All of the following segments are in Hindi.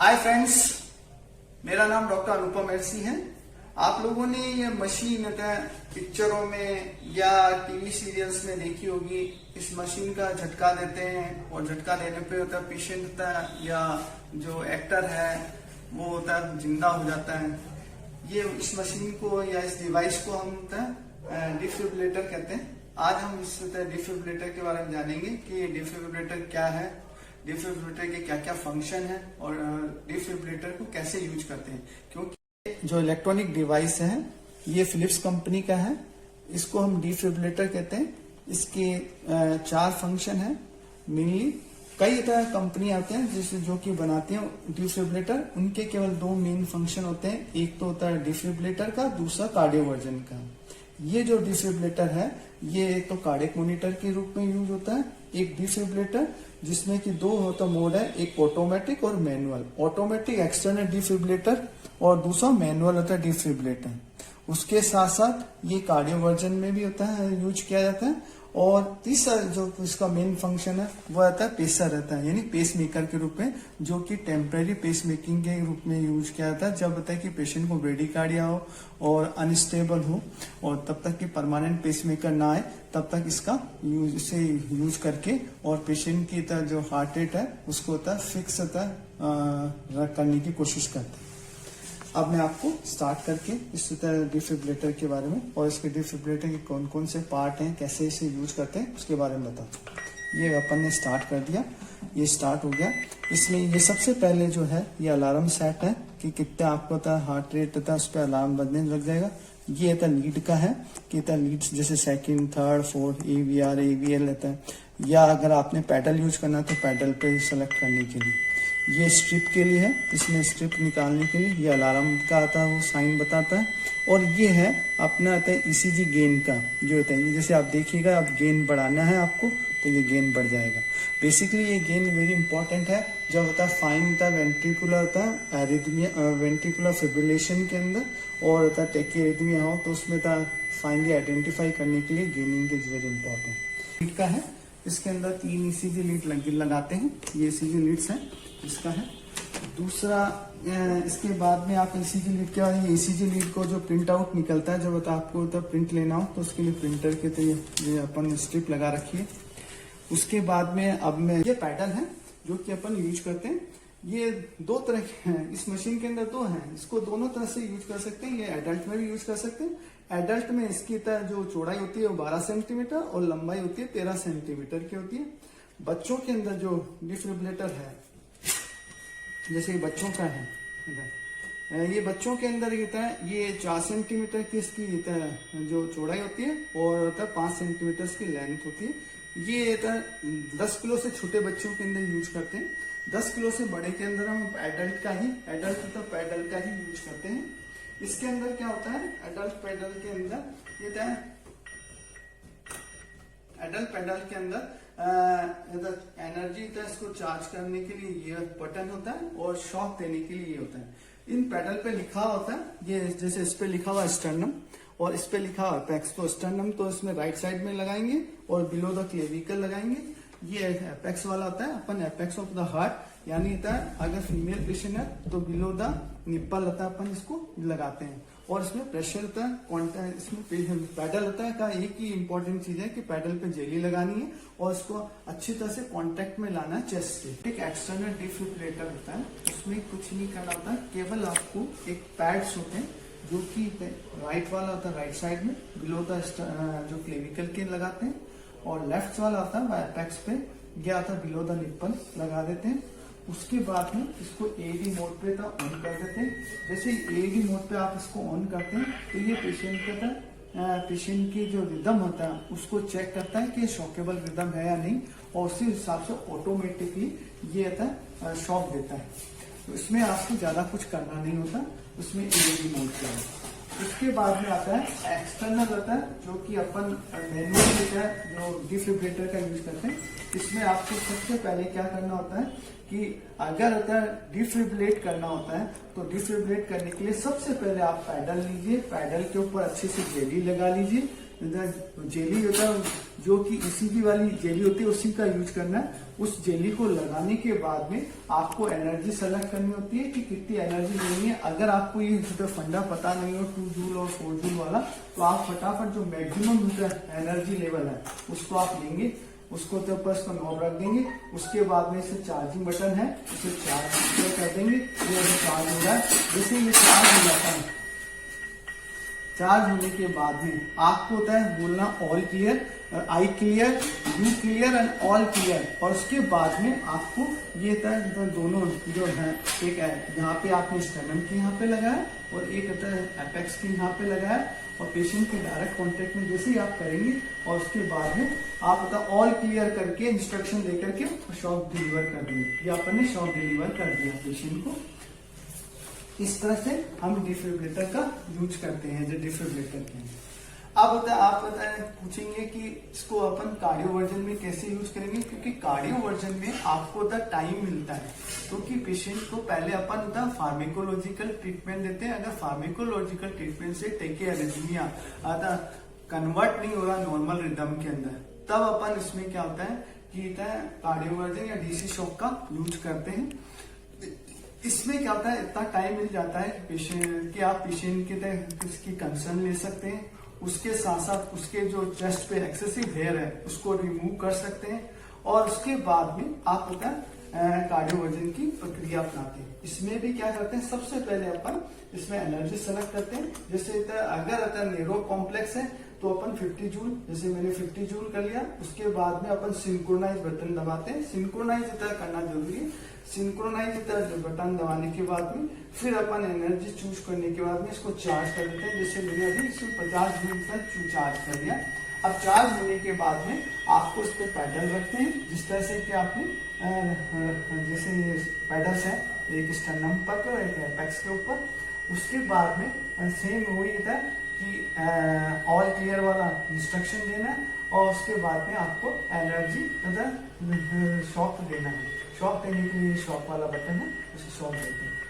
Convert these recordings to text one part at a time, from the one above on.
हाय फ्रेंड्स, मेरा नाम डॉक्टर अनुपम एरसी है। आप लोगों ने ये मशीन पिक्चरों में या टीवी सीरियल्स में देखी होगी। इस मशीन का झटका देते हैं और झटका देने पे होता है पेशेंट होता है या जो एक्टर है वो होता है जिंदा हो जाता है। ये इस मशीन को या इस डिवाइस को हम डिफिब्रिलेटर कहते हैं। आज हम इस डिफिब्रिलेटर के बारे में जानेंगे कि डिफिब्रिलेटर क्या है, डिफिब्रिलेटर के क्या क्या फंक्शन है और डिफिब्रिलेटर को कैसे यूज करते हैं। क्योंकि जो इलेक्ट्रॉनिक डिवाइस है ये फिलिप्स कंपनी का है, इसको हम डिफिब्रिलेटर कहते हैं। इसके 4 फंक्शन है मेनली। कई तरह कंपनी आते हैं जिससे जो कि बनाती हैं डिफिब्रिलेटर, उनके केवल 2 मेन फंक्शन होते हैं। एक तो होता है डिफिब्रिलेटर का, दूसरा कार्डियोवर्जन का। ये जो डिफिब्रिलेटर है ये तो कार्डियक मॉनिटर के रूप में यूज होता है। एक डिफिब्रिलेटर जिसमें कि 2 होता मोड है, एक ऑटोमेटिक और मैनुअल। ऑटोमेटिक एक्सटर्नल डिफिब्रिलेटर और दूसरा मैनुअल होता है डिफिब्रिलेटर। उसके साथ साथ ये कार्डियोवर्जन में भी होता है, यूज किया जाता है। और तीसरा जो इसका मेन फंक्शन है वो आता है पेसर रहता है, यानी पेस मेकर के रूप में, जो कि टेम्परेरी पेस मेकिंग के रूप में यूज किया जाता है। जब होता है कि पेशेंट को ब्रेडिकार्डिया हो और अनस्टेबल हो और तब तक कि परमानेंट पेस मेकर ना आए तब तक इसका यूज करके और पेशेंट की जो हार्ट रेट है उसको होता है फिक्स होता है करने की कोशिश करते हैं। अब मैं आपको स्टार्ट करके इस डिफिब्रिलेटर के बारे में और इसके डिफिब्रिलेटर के कौन कौन से पार्ट हैं, कैसे इसे यूज करते हैं उसके बारे में बताता हूँ। ये अपन ने स्टार्ट कर दिया, ये स्टार्ट हो गया। इसमें ये सबसे पहले जो है ये अलार्म सेट है कि कितना आपको होता है हार्ट रेट होता है, उस पर अलार्म बजने लग जाएगा। ये होता है लीड का है कि लीड्स जैसे second, third, fourth, AVR, AVL रहता है। या अगर आपने पैडल यूज करना है तो पैडल पे सेलेक्ट करने के लिए। ये स्ट्रिप के लिए है, इसमें स्ट्रिप निकालने के लिए ये अलार्म का आता है, वो साइन बताता है। और ये है अपना आता है ECG गेन का जो होता है। जैसे आप देखिएगा, अब गेन बढ़ाना है आपको तो ये गेन बढ़ जाएगा। बेसिकली ये गेन वेरी इंपॉर्टेंट है जब होता है फाइन होता है वेंट्रिकुलर होता है एरिथमिया, वेंट्रिकुलर फिब्रिलेशन के अंदर, और होता है टेकीआरिथमिया हो तो उसमें फाइनली आइडेंटिफाई करने के लिए gaining is very important. Lead का है, इसके अंदर 3 ECG लीड लगाते हैं। ये ECG लीड्स है, इसका है। दूसरा इसके बाद में आप ECG लीड के बाद ECG लीड को जो प्रिंट आउट निकलता है, जब आपको तो प्रिंट लेना हो तो उसके लिए प्रिंटर के तो ये अपन स्ट्रिप लगा रखी है। उसके बाद में अब मैं ये पैडल है जो कि अपन यूज करते हैं। ये 2 तरह के हैं, इस मशीन के अंदर 2 हैं। इसको दोनों तरह से यूज कर सकते हैं। ये एडल्ट में भी यूज कर सकते हैं। एडल्ट में इसकी जो चौड़ाई होती है वो 12 सेंटीमीटर और लंबाई होती है 13 सेंटीमीटर की होती है। बच्चों के अंदर जो डिफिब्रिलेटर है, जैसे बच्चों का है, ये बच्चों के अंदर ये 4 सेंटीमीटर की इसकी जो चौड़ाई होती है और 5 सेंटीमीटर की लेंथ होती है। ये 10 किलो से छोटे बच्चों के अंदर यूज करते हैं। 10 किलो से बड़े के अंदर हम एडल्ट पैडल का ही यूज करते हैं। इसके अंदर क्या होता है, एडल्ट पैडल के अंदर ये एडल्ट पैडल के अंदर एनर्जी इसको चार्ज करने के लिए ये बटन होता है और शॉक देने के लिए ये होता है। इन पैडल पे लिखा होता है, ये जैसे इस पे लिखा हुआ स्टर्नम और इस पे लिखा हुआ एपेक्स, तो स्टर्नम तो इसमें राइट साइड में लगाएंगे और बिलो द क्लेविकल लगाएंगे। ये एपेक्स वाला होता है, अपन एपेक्स ऑफ द हार्ट, यानी होता है अगर फीमेल पेशेंट है तो बिलो द निप्पल होता है, अपन इसको लगाते हैं। और इसमें प्रेशर होता है, इसमें पैडल होता है का एक ही इंपॉर्टेंट चीज है कि पैडल पे जेली लगानी है और इसको अच्छी तरह से कांटेक्ट में लाना है चेस्ट से। एक एक्सटर्नल डिफिब्रिलेटर होता है, उसमें कुछ नहीं करना होता, केवल आपको एक पैड्स होते हैं जो कि राइट वाला होता है राइट साइड में बिलो द जो क्लेविकल के लगाते हैं, और लेफ्ट वाला होता है एपेक्स पे गया था बिलो द निप्पल लगा देते हैं। उसके बाद में इसको AED मोड पे ऑन कर देते हैं। जैसे AED मोड पे आप इसको ऑन करते हैं तो ये पेशेंट की जो रिदम होता है उसको चेक करता है कि शॉकेबल रिदम है या नहीं, और उसी हिसाब से ऑटोमेटिकली ये शॉक देता है। तो इसमें आपको ज्यादा कुछ करना नहीं होता, उसमें AED मोड पे है। उसके बाद में आता है एक्सटर्नल होता है जो कि अपन मैनुअल होता है जो डिफिब्रिलेटर का यूज करते हैं। इसमें आपको सबसे पहले क्या करना होता है कि अगर डिफिब्रिलेट करना होता है तो डिफिब्रिलेट करने के लिए सबसे पहले आप पैडल लीजिए, पैडल के ऊपर अच्छे से जेली लगा लीजिए। जेली होता है, जो कि ईसीजी वाली जेली होती है उसी का यूज करना है। उस जेली को लगाने के बाद में आपको एनर्जी सेलेक्ट करनी होती है कि कितनी एनर्जी लेनी है। अगर आपको ये फंडा पता नहीं हो 2 जूल और 4 जूल वाला, तो आप फटाफट जो मैक्सिमम एनर्जी लेवल है उसको आप लेंगे, उसको तो बस को नॉब रख देंगे। उसके बाद में इसे चार्जिंग बटन है, इसे चार्ज कर देंगे। ये चार्ज हो रहा है, जैसे ये चार्ज हो जाता है, चार्ज होने के बाद में आपको होता है बोलना all clear, I clear, you clear and all clear. और उसके बाद में आपको ये होता है दोनों जो है, एक है यहाँ पे आपने स्टेनम के यहाँ पे लगाया और एक होता है एपेक्स के यहाँ पे लगाया, और पेशेंट के डायरेक्ट कांटेक्ट में जैसे ही आप करेंगे और उसके बाद में आप होता ऑल क्लियर करके इंस्ट्रक्शन देकर के शॉक डिलीवर कर देंगे। ये अपन ने शॉक डिलीवर कर दिया पेशेंट को। इस तरह से हम डिफिब्रिलेटर का यूज करते हैं, जो डिफिब्रिलेटर के। अब आप पूछेंगे कि इसको अपन कार्डियो वर्जन में कैसे यूज करेंगे, क्योंकि कार्डियो वर्जन में आपको टाइम मिलता है, क्योंकि पेशेंट को पहले अपन फार्मेकोलॉजिकल ट्रीटमेंट देते हैं। अगर फार्मेकोलॉजिकल ट्रीटमेंट से टेकेरेथमिया कन्वर्ट नहीं हो रहा नॉर्मल रिदम के अंदर, तब अपन इसमें क्या होता है कि कार्डियो वर्जन या डीसी शॉक का यूज करते हैं। इसमें क्या होता है, इतना टाइम मिल जाता है पेशेंट कि आप पेशेंट की कंसर्न ले सकते हैं, उसके साथ साथ उसके जो चेस्ट पे एक्सेसिव हेयर है उसको रिमूव कर सकते हैं, और उसके बाद में आप होता है कार्डियोवर्जन की प्रक्रिया अपनाते हैं। इसमें भी क्या करते हैं, सबसे पहले अपन इसमें एनर्जी सेलेक्ट करते हैं। जैसे अगर नेरो कॉम्प्लेक्स है तो अपन 50 जूल, जैसे मैंने 50 जूल कर लिया। उसके बाद में अपन सिंक्रोनाइज बटन दबाते हैं। सिंक्रोनाइज करना जरूरी है। सिंक्रोनाइज बटन दबाने के बाद में फिर अपन एनर्जी चूज करने के बाद में इसको चार्ज कर देते हैं। जैसे मैंने अभी इसको 50 जूल तक चार्ज कर दिया। अब चार्ज होने के बाद में आपको इस पर पैडल रखते हैं, जिस तरह से कि आपने जैसे ये पैडल्स है, एक स्टर्नम पर और एक एपेक्स के ऊपर। उसके बाद में सेम वही था कि ऑल क्लियर वाला इंस्ट्रक्शन देना है, और उसके बाद में आपको एनर्जी शॉक देना है। शॉक देने के लिए शॉक वाला बटन है, उसे शॉक देते हैं।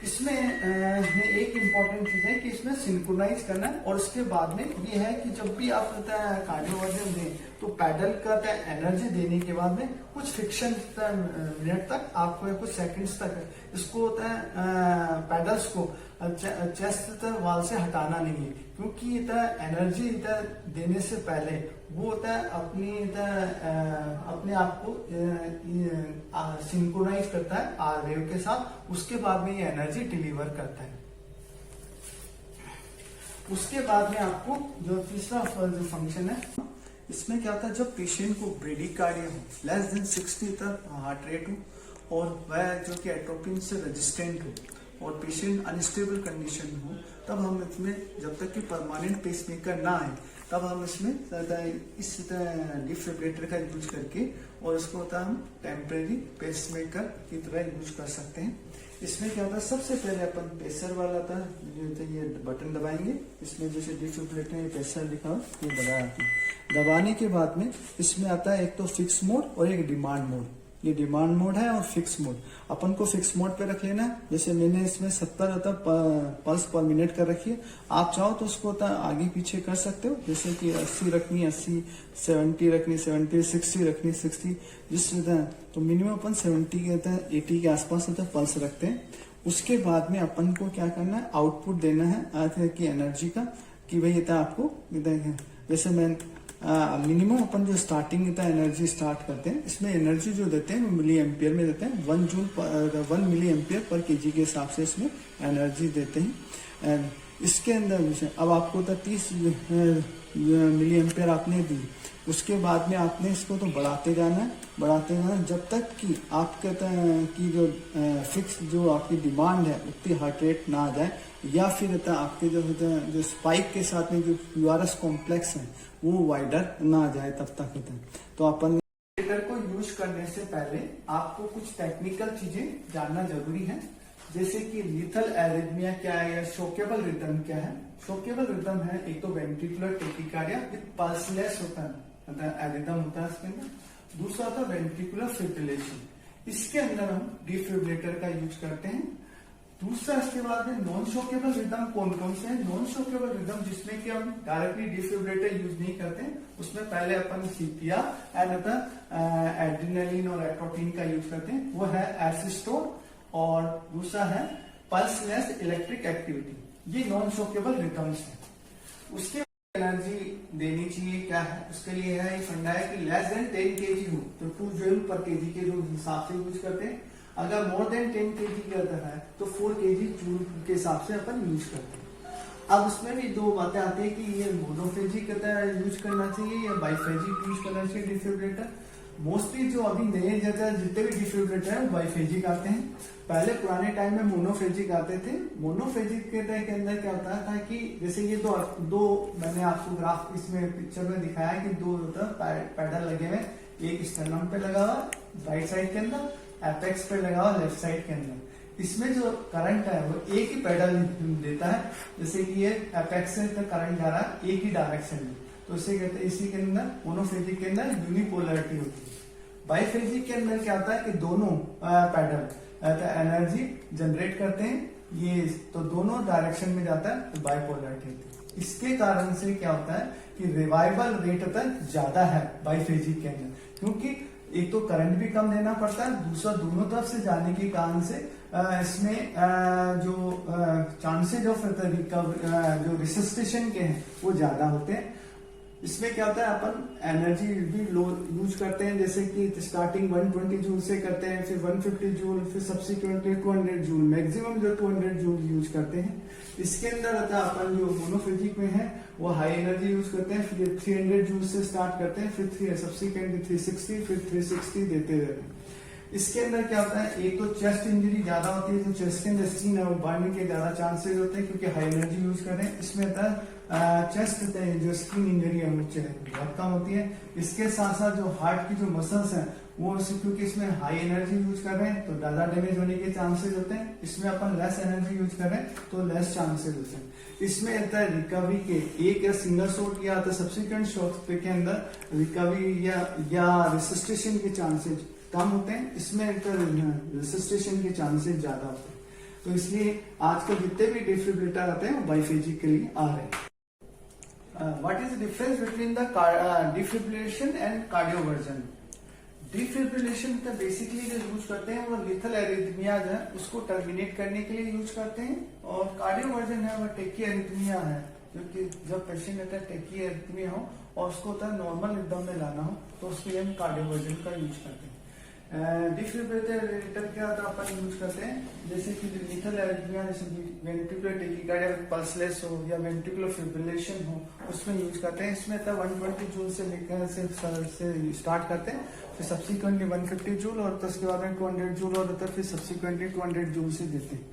इसमें एक इम्पॉर्टेंट चीज है कि इसमें सिंक्रोनाइज करना है, और उसके बाद में ये है कि जब भी आप कार्डियोवर्जन दें तो पैडल का एनर्जी देने के बाद में कुछ फिक्शन मिनट तक, आपको कुछ सेकंड्स तक इसको होता है पैडल्स को चेस्ट वाल से हटाना नहीं है, क्योंकि एनर्जी देने से पहले वो होता है अपने आप को सिंक्रोनाइज करता है आर वेव के साथ। उसके बाद में ये एनर्जी डिलीवर करता है। उसके बाद में आपको जो तीसरा जो फंक्शन है, इसमें क्या होता है, जब पेशेंट को ब्रेडिकार्डिया हो, लेस देन 60 तक हार्ट रेट हो, और वह जो कि एट्रोपिन से रेजिस्टेंट हो, और पेशेंट अनस्टेबल कंडीशन हो, तब हम इसमें जब तक कि परमानेंट पेसमेकर ना आए, तब हम इसमें इस डिफिब्रिलेटर का यूज करके, और इसको होता है हम टेम्परेरी पेसमेकर की तरह यूज कर सकते हैं। इसमें क्या होता है, सबसे पहले अपन पेसर वाला था ये बटन दबाएंगे। इसमें जैसे डिफिब्रिलेटर में पेसर लिखा हो, ये दबाया, दबाने के बाद में इसमें आता है एक तो फिक्स मोड और एक डिमांड मोड। ये डिमांड मोड है और फिक्स मोड। अपन को फिक्स मोड पे रख लेना है। जैसे मैंने इसमें 70 पल्स पर मिनट कर रखी है। आप चाहो तो उसको आगे पीछे कर सकते हो, जैसे कि 80 रखनी 80, 70 रखनी 70, 60 रखनी 60, जिससे तो मिनिमम अपन 70 के 80 के आसपास पल्स रखते हैं। उसके बाद में अपन को क्या करना है, आउटपुट देना है की एनर्जी का, कि भाई आपको जैसे मैं मिनिमम अपन जो स्टार्टिंग एनर्जी स्टार्ट करते हैं, इसमें एनर्जी जो देते हैं वो मिली एम्पियर में देते हैं। 1 मिली एम्पियर पर केजी के हिसाब से इसमें एनर्जी देते हैं। इसके अंदर अब आपको 30 मिली एम्पियर आपने दी। उसके बाद में आपने इसको तो बढ़ाते जाना है जब तक कि आपके की जो फिक्स जो आपकी डिमांड है उतनी हार्ट रेट ना आ जाए, या फिर आपके जो स्पाइक के साथ में जो क्यूआरएस कॉम्प्लेक्स है वो वाइडर ना आ जाए, तब तक होता है। तो अपन को यूज करने से पहले आपको कुछ टेक्निकल चीजें जानना जरूरी है, जैसे कि लीथल एरिथमिया क्या है या शोकेबल रिदम क्या है। शोकेबल रिदम है एक तो वेंट्रिकुलर टेकिकार्डिया विद पल्सलेस होता है, एरिथम होता है इसके अंदर। दूसरा होता है वेंट्रिकुलर फिब्रिलेशन। इसके अंदर हम डिफिब्रिलेटर का यूज करते हैं। दूसरा इसके बाद है नॉन शॉकेबल रिदम। कौन कौन से हैं नॉन शॉकेबल रिदम जिसमें कि हम डायरेक्टली डिफिब्रिलेटर यूज नहीं करते हैं, उसमें पहले अपन सीपीआर एंड एड्रेनालिन और एट्रोपिन का यूज करते हैं, वो है एसिस्टोन, और दूसरा है पल्सलेस इलेक्ट्रिक एक्टिविटी। ये नॉन शॉकेबल रिदम्स है। उसके एनर्जी देनी चाहिए क्या है, उसके लिए है फंडा है कि लेस देन 10 kg हो तो 2 जूल पर केजी के जो हिसाब से यूज करते हैं। अगर मोर देन 10 kg करता है तो 4 kg जूल के हिसाब से अपन यूज करते हैं। अब उसमें भी दो बातें आती है कि ये मोनोफेजिक यूज करना चाहिए या बाइफेजिक यूज करना चाहिए डिफिब्रिलेटर। मोस्टली जो अभी नए जितने भी डिफिब्रिलेटर है वो बाइफेजिक आते हैं। पहले पुराने टाइम में मोनोफेजिक आते थे। मोनोफेजिक के अंदर क्या होता था कि जैसे ये दो मैंने आपको ग्राफ इसमें पिक्चर में दिखाया कि दो पैडल लगे हुए, एक स्टर्नम पे लगा हुआ राइट साइड के अंदर, एपेक्स पे लगा हुआ लेफ्ट साइड के अंदर। इसमें जो करंट है वो एक ही पैडल देता है, जैसे कि ये एपेक्स से करंट जा रहा है एक ही डायरेक्शन में, तो इसे कहते हैं, इसी के अंदर मोनोफेजिक के अंदर यूनिपोलरिटी होती है। बाइफेजिक के अंदर क्या होता है कि दोनों पैडल एनर्जी जनरेट करते हैं, ये तो दोनों डायरेक्शन में जाता है, तो बाइपोलरिटी होती है। इसके कारण से क्या होता है कि रिवाइवल रेट होता है ज्यादा है बाइफेजिक के अंदर, क्योंकि एक तो करंट भी कम देना पड़ता है, दूसरा दोनों तरफ से जाने के कारण से इसमें जो चांसेज ऑफ रिकवर जो रिसस्टेशन के हैं वो ज्यादा होते हैं। इसमें क्या होता है अपन एनर्जी भी लो यूज करते हैं, जैसे कि स्टार्टिंग 120 जूल से करते हैं, फिर 150 जूल, फिर सब्सिक्वेंटली 200 जूल, मैक्सिमम जो 200 जूल यूज करते हैं। इसके अंदर होता है अपन जो मोनोफेजिक में है वो हाई एनर्जी यूज करते हैं, फिर 300 जूल से स्टार्ट करते हैं, फिर सब्सिक्वेंटली 360, फिर 360 देते रहते हैं। इसके अंदर क्या होता है, एक तो चेस्ट इंजरी ज्यादा होती है, जो चेस्ट के अंदर स्किन है वो बढ़ने के ज्यादा चांसेस होते हैं क्योंकि हाई एनर्जी यूज कर रहे हैं। इसमें होता है चेस्ट जो स्किन इंजरी है वो बहुत कम होती है। इसके साथ साथ जो हार्ट की जो मसल्स हैं वो क्योंकि इसमें हाई एनर्जी यूज कर रहे हैं तो ज्यादा डैमेज होने के चांसेस होते हैं। इसमें अपन लेस एनर्जी यूज कर रहे हैं तो लेस चांसेस होते हैं। इसमें होता है रिकवरी के एक या सिंगल शॉट या सब्सिक्वेंट शॉट के अंदर रिकवरी या रेसिस्टेशन के चांसेस कम होते हैं, इसमें रेसिस्टेशन के चांसेस ज्यादा होते हैं। तो इसलिए आजकल जितने भी डिफिब्रिलेटर आते हैं वो बाइफेजिक के लिए आ रहे हैं। What is the difference between the defibrillation and cardioversion? Defibrillation तो बेसिकली जो यूज करते हैं वो लिथल एरिथमियाज है उसको टर्मिनेट करने के लिए यूज करते हैं, और कार्डियोवर्जन है वो टेकी एरिथमिया है, क्योंकि जब पेशेंट रहता है टेकी एरिथमिया हो और उसको होता है नॉर्मल रिदम में लाना हो तो उसके लिए हम कार्डियोवर्जन का यूज करते हैं। डिफिब्रिलेटर क्या होता है अपन यूज करते हैं, जैसे कि लिथल एरिथमिया जैसे वेंट्रिकुलर टेकीकार्डिया पल्सलेस हो या वेंट्रिकुलर फिब्रिलेशन हो उसमें यूज करते हैं। इसमें 120 जूल से लेकर से स्टार्ट करते हैं, फिर सब्सिक्वेंटली 150 जूल और उसके बाद में 200 जूल और फिर सब्सिक्वेंटली 200 जूल से देते हैं।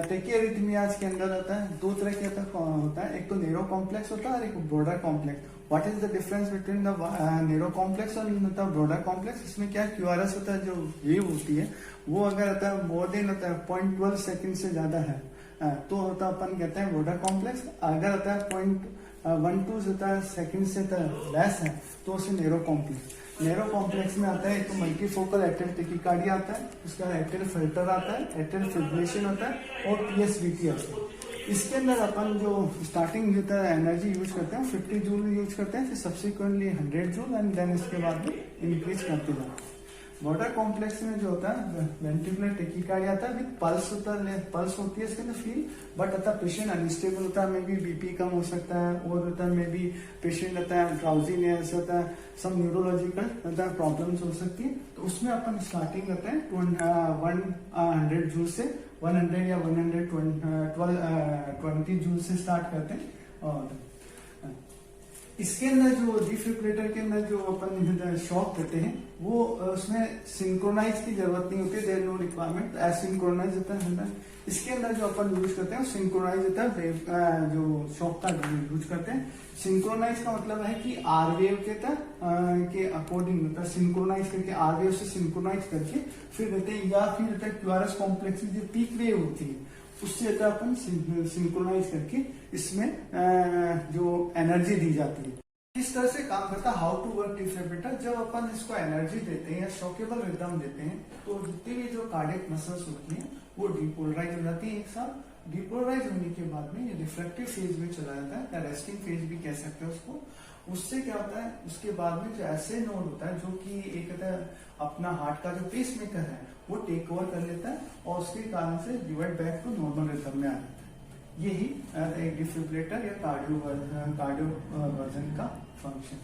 टेकी एरिथमियाज के अंदर होता है दो तरह के होता है, एक तो नेरो कॉम्प्लेक्स होता है और एक broader complex. What is the difference between the narrow complex और ब्रॉडर कॉम्प्लेक्स? इसमें क्या QRS होता है, जो वेव होती है वो अगर होता है मोर देन होता है 0.12 सेकंड से ज्यादा है तो होता है अपन कहते हैं ब्रॉडर कॉम्प्लेक्स। अगर होता है 0.12 होता है सेकंड से लेस है तो उसे नेरो कॉम्प्लेक्स। नेरो कॉम्प्लेक्स में आता है एक तो मल्टीफोकल एट्रियल टेकीकार्डिया आता है, उसका एट्रियल फिल्टर आता है, एट्रियल फिब्रिलेशन होता है और PSVT आता है। इसके अंदर अपन जो स्टार्टिंग जो है एनर्जी यूज करते हैं 50 जूल यूज करते हैं, फिर सब्सिक्वेंटली 100 जूल एंड देन इसके बाद में इंक्रीज करते जाते हैं। ब्रॉडर कॉम्प्लेक्स में जो होता है वेंट्रिकुलर टेकीकार्डिया आता है विद पल्स होता है, पल्स होती है इसके अंदर फील, बट होता है पेशेंट अनस्टेबल होता है, मे बी BP कम हो सकता है और होता है मे बी पेशेंट होता है ड्राउजीनेस होता है, सम न्यूरोलॉजिकल होता है प्रॉब्लम्स हो सकती है। तो उसमें अपन स्टार्टिंग करते हैं 100 जूल से 100 या 120 जूल से स्टार्ट करते हैं। और इसके अंदर जो डिफिब्रिलेटर के अंदर जो अपन शॉक देते हैं वो उसमें सिंक्रोनाइज की जरूरत नहीं होती, देयर नो रिक्वायरमेंट, एसिंक्रोनाइज होता है। इसके अंदर जो अपन यूज करते हैं सिंक्रोनाइज होता है, जो शॉक का यूज करते हैं। सिंक्रोनाइज का मतलब है कि आर वेव के अकॉर्डिंग होता है, सिंक्रोनाइज करके आर वेव से सिंक्रोनाइज करके फिर देते हैं, या फिर होता है QRS कॉम्प्लेक्स की जो पीक वेव होती है उससे होता है अपन सिंक्रोनाइज करके इसमें जो एनर्जी दी जाती है। किस तरह से काम करता है, हाउ टू वर्क डिफिब्रिलेटर। जब अपन इसको एनर्जी देते हैं या शॉकेबल रिदम देते हैं तो जितनी भी जो कार्डियक मसल्स होती हैं वो डिपोलराइज हो जाती है एक साथ। डिपोलराइज होने के बाद में ये रिफ्लेक्टिव फेज में चला जाता है या रेस्टिंग फेज भी कह सकते हैं उसको। उससे क्या होता है, उसके बाद में जो ऐसे नोड होता है जो कि एक अपना हार्ट का जो पेस मेकर है वो टेक ओवर कर लेता है और उसके कारण से revert back to normal rhythm में आ जाता है। यही एक डिफिब्रिलेटर या कार्डियो वर्जन का फंक्शन।